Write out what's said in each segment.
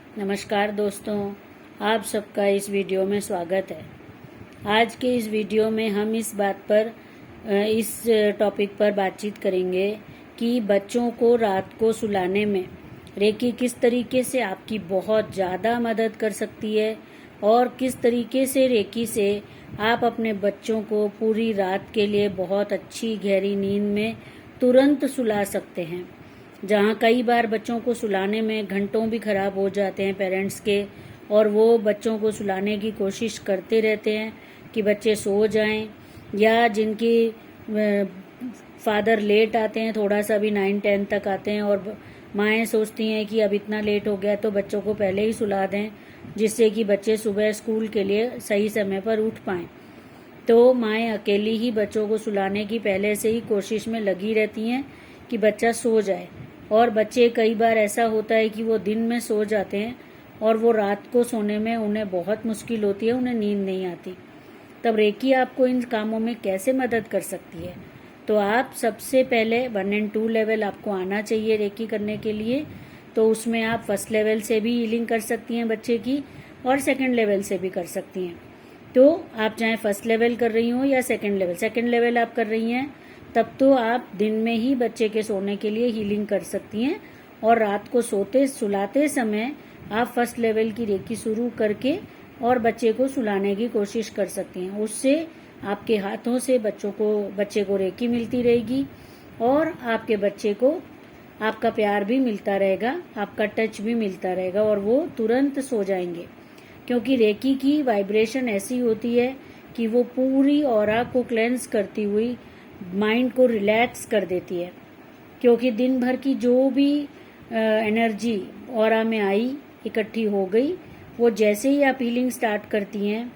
नमस्कार दोस्तों, आप सबका इस वीडियो में स्वागत है। आज के इस वीडियो में हम इस टॉपिक पर बातचीत करेंगे कि बच्चों को रात को सुलाने में रेकी किस तरीके से आपकी बहुत ज़्यादा मदद कर सकती है और किस तरीके से रेकी से आप अपने बच्चों को पूरी रात के लिए बहुत अच्छी गहरी नींद में तुरंत सुला सकते हैं। जहाँ कई बार बच्चों को सुलाने में घंटों भी खराब हो जाते हैं पेरेंट्स के, और वो बच्चों को सुलाने की कोशिश करते रहते हैं कि बच्चे सो जाएं, या जिनकी फादर लेट आते हैं, थोड़ा सा भी 9-10 तक आते हैं, और माएँ सोचती हैं कि अब इतना लेट हो गया तो बच्चों को पहले ही सुला दें जिससे कि बच्चे सुबह स्कूल के लिए सही समय पर उठ पाएं। तो माएँ अकेली ही बच्चों को सुलाने की पहले से ही कोशिश में लगी रहती हैं कि बच्चा सो जाए, और बच्चे कई बार ऐसा होता है कि वो दिन में सो जाते हैं और वो रात को सोने में उन्हें बहुत मुश्किल होती है, उन्हें नींद नहीं आती। तब रेकी आपको इन कामों में कैसे मदद कर सकती है? तो आप सबसे पहले 1 और 2 लेवल आपको आना चाहिए रेकी करने के लिए। तो उसमें आप फर्स्ट लेवल से भी हीलिंग कर सकती हैं बच्चे की, और सेकंड लेवल से भी कर सकती हैं। तो आप चाहे फर्स्ट लेवल कर रही हो या सेकंड लेवल आप कर रही हैं, तब तो आप दिन में ही बच्चे के सोने के लिए हीलिंग कर सकती हैं, और रात को सुलाते समय आप फर्स्ट लेवल की रेकी शुरू करके और बच्चे को सुलाने की कोशिश कर सकती हैं। उससे आपके हाथों से बच्चे को रेकी मिलती रहेगी, और आपके बच्चे को आपका प्यार भी मिलता रहेगा, आपका टच भी मिलता रहेगा, और वो तुरंत सो जाएंगे। क्योंकि रेकी की वाइब्रेशन ऐसी होती है कि वो पूरी ऑरा को क्लेंस करती हुई माइंड को रिलैक्स कर देती है। क्योंकि दिन भर की जो भी एनर्जी ऑरा में आई, इकट्ठी हो गई, वो जैसे ही आप हीलिंग स्टार्ट करती हैं,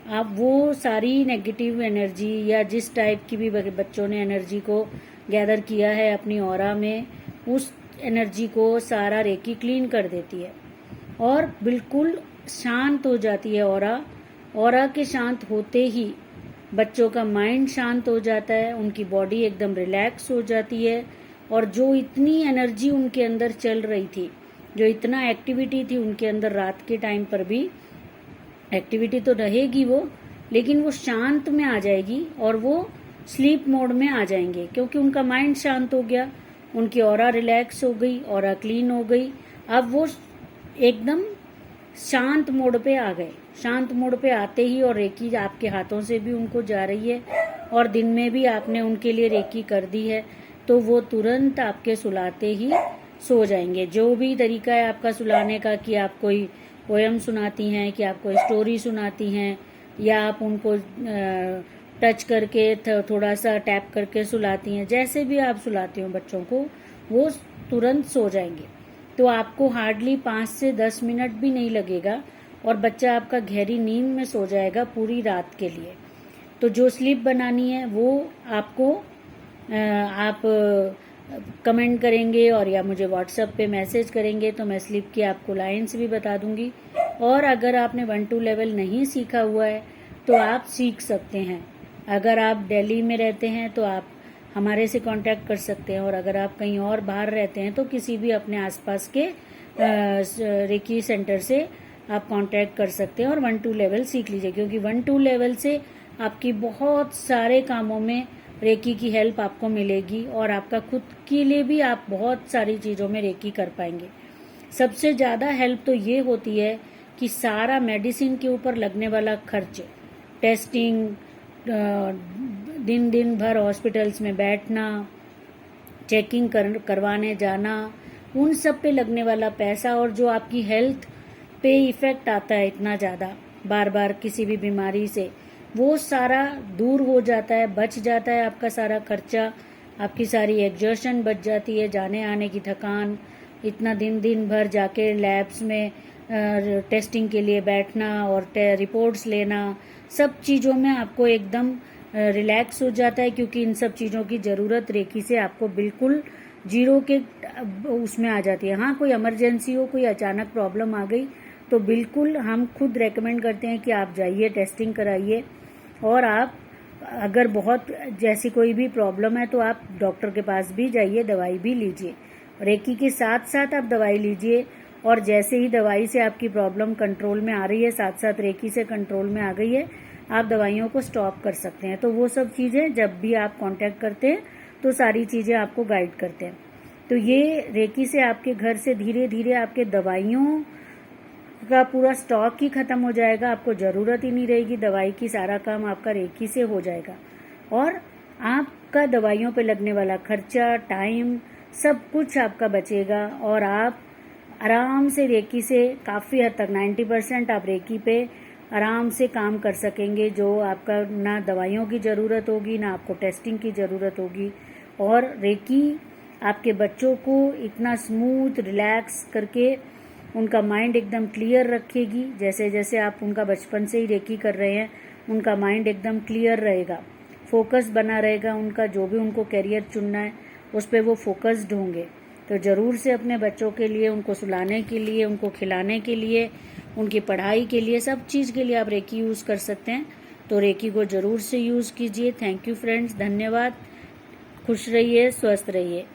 आप वो सारी नेगेटिव एनर्जी या जिस टाइप की भी बच्चों ने एनर्जी को गैदर किया है अपनी ऑरा में, उस एनर्जी को सारा रेकी क्लीन कर देती है और बिल्कुल शांत हो जाती है ऑरा के शांत होते ही बच्चों का माइंड शांत हो जाता है, उनकी बॉडी एकदम रिलैक्स हो जाती है, और जो इतनी एनर्जी उनके अंदर चल रही थी, जो इतना एक्टिविटी थी उनके अंदर, रात के टाइम पर भी एक्टिविटी तो रहेगी वो, लेकिन वो शांत में आ जाएगी और वो स्लीप मोड में आ जाएंगे, क्योंकि उनका माइंड शांत हो गया, उनकी ऑरा रिलैक्स हो गई, ऑरा क्लीन हो गई। अब वो एकदम शांत मोड पे आ गए। शांत मोड पे आते ही, और रेकी आपके हाथों से भी उनको जा रही है, और दिन में भी आपने उनके लिए रेकी कर दी है, तो वो तुरंत आपके सुलाते ही सो जाएंगे। जो भी तरीका है आपका सुलाने का, कि आप कोई पोयम सुनाती हैं, कि आप कोई स्टोरी सुनाती हैं, या आप उनको टच करके थोड़ा सा टैप करके सुलाती हैं, जैसे भी आप सुलाती हो बच्चों को, वो तुरंत सो जाएंगे। तो आपको हार्डली 5 से 10 मिनट भी नहीं लगेगा, और बच्चा आपका गहरी नींद में सो जाएगा पूरी रात के लिए। तो जो स्लीप बनानी है वो आपको आप कमेंट करेंगे, और या मुझे व्हाट्सएप पे मैसेज करेंगे, तो मैं स्लीप की आपको लाइन्स भी बता दूंगी। और अगर आपने 1-2 लेवल नहीं सीखा हुआ है तो आप सीख सकते हैं। अगर आप दिल्ली में रहते हैं तो आप हमारे से कांटेक्ट कर सकते हैं, और अगर आप कहीं और बाहर रहते हैं तो किसी भी अपने आसपास के रेकी सेंटर से आप कांटेक्ट कर सकते हैं और 1-2 लेवल सीख लीजिए। क्योंकि 1-2 लेवल से आपकी बहुत सारे कामों में रेकी की हेल्प आपको मिलेगी, और आपका खुद के लिए भी आप बहुत सारी चीज़ों में रेकी कर पाएंगे। सबसे ज़्यादा हेल्प तो ये होती है कि सारा मेडिसिन के ऊपर लगने वाला खर्च, टेस्टिंग, दिन भर हॉस्पिटल्स में बैठना, चेकिंग करवाने जाना, उन सब पे लगने वाला पैसा, और जो आपकी हेल्थ पे इफेक्ट आता है इतना ज़्यादा बार बार किसी भी बीमारी से, वो सारा दूर हो जाता है, बच जाता है आपका सारा खर्चा, आपकी सारी एग्जर्शन बच जाती है, जाने आने की थकान, इतना दिन भर जाके लैब्स में टेस्टिंग के लिए बैठना और रिपोर्ट्स लेना, सब चीज़ों में आपको एकदम रिलैक्स हो जाता है। क्योंकि इन सब चीज़ों की ज़रूरत रेकी से आपको बिल्कुल जीरो के उसमें आ जाती है। हाँ, कोई इमरजेंसी हो, कोई अचानक प्रॉब्लम आ गई, तो बिल्कुल हम खुद रेकमेंड करते हैं कि आप जाइए, टेस्टिंग कराइए, और आप अगर बहुत जैसी कोई भी प्रॉब्लम है तो आप डॉक्टर के पास भी जाइए, दवाई भी लीजिए। रेकी के साथ साथ आप दवाई लीजिए, और जैसे ही दवाई से आपकी प्रॉब्लम कंट्रोल में आ रही है, साथ साथ रेकी से कंट्रोल में आ गई है, आप दवाइयों को स्टॉप कर सकते हैं। तो वो सब चीज़ें जब भी आप कांटेक्ट करते हैं तो सारी चीज़ें आपको गाइड करते हैं। तो ये रेकी से आपके घर से धीरे धीरे आपके दवाइयों का पूरा स्टॉक ही खत्म हो जाएगा, आपको ज़रूरत ही नहीं रहेगी दवाई की, सारा काम आपका रेकी से हो जाएगा और आपका दवाइयों पे लगने वाला खर्चा, टाइम, सब कुछ आपका बचेगा और आप आराम से रेकी से काफ़ी हद तक 90% आप रेकी पे आराम से काम कर सकेंगे, जो आपका ना दवाइयों की ज़रूरत होगी, ना आपको टेस्टिंग की ज़रूरत होगी। और रेकी आपके बच्चों को इतना स्मूथ रिलैक्स करके उनका माइंड एकदम क्लियर रखेगी। जैसे जैसे आप उनका बचपन से ही रेकी कर रहे हैं, उनका माइंड एकदम क्लियर रहेगा, फोकस बना रहेगा उनका, जो भी उनको कैरियर चुनना है उस पर वो फोकस्ड होंगे। तो ज़रूर से अपने बच्चों के लिए, उनको सुलाने के लिए, उनको खिलाने के लिए, उनकी पढ़ाई के लिए, सब चीज़ के लिए आप रेकी यूज़ कर सकते हैं। तो रेकी को ज़रूर से यूज़ कीजिए। थैंक यू फ्रेंड्स, धन्यवाद। खुश रहिए, स्वस्थ रहिए।